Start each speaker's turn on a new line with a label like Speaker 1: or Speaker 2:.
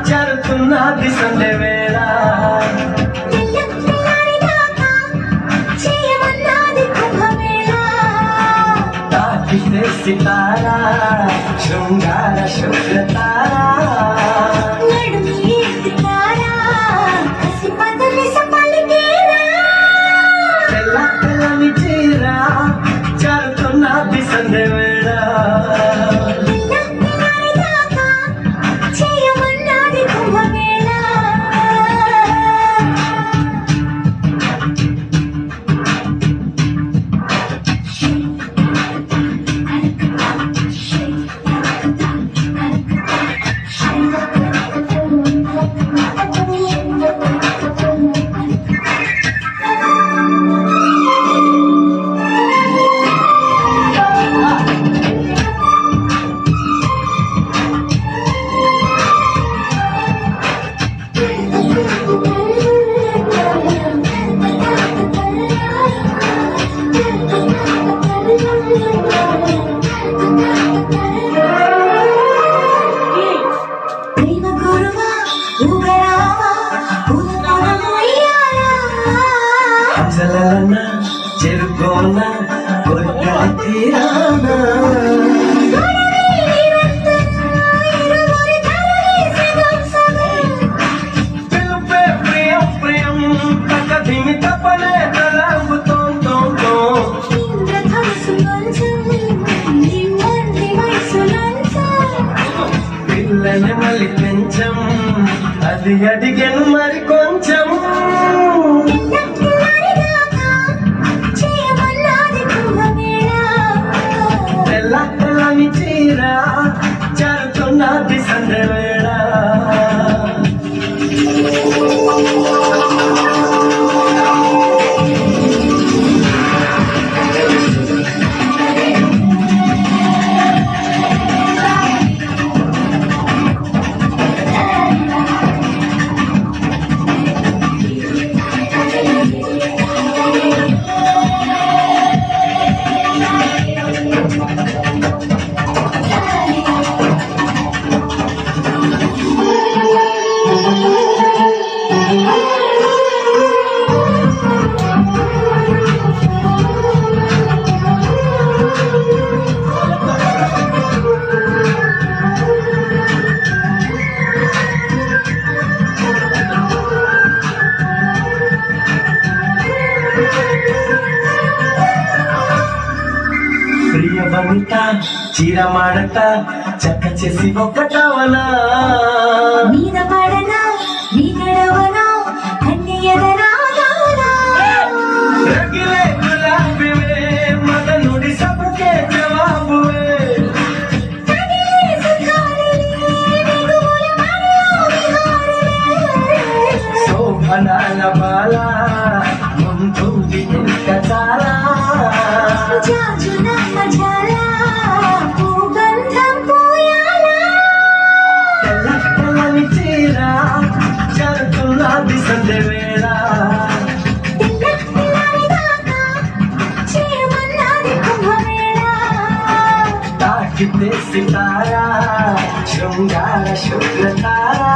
Speaker 1: జరుగుతున్నది సండే వేళ తాకితే సితారా శృంగార శుభ్రతారా తెల్ల తెల్లని చీర జరుగుతున్నది సండే వేళ చెరుకోన తీరానా పిలుపే ప్రియం ప్రియం తగ్గ దిమి తప్పలే తలంబుతో పిల్లని మళ్ళీ పెంచం అది అడిగను మరి కొంచెం తెల్లని చీర జరుగుతున్నది సండే వేళ ప్రియ వనిత చీర మాడత చక్క చేసి ఒకటవనా
Speaker 2: మీద పడనా నీగడవనా కన్యదనా
Speaker 1: రగిలే గులాబీవే మదనుడి సబకే జవాబువే శోభనాల బాల ముందుంది ఎంత చాలా తెల్లని చీర జరుగుతున్నది సండే వేళ తాకితే సితారా శృంగార శుభ్రతారా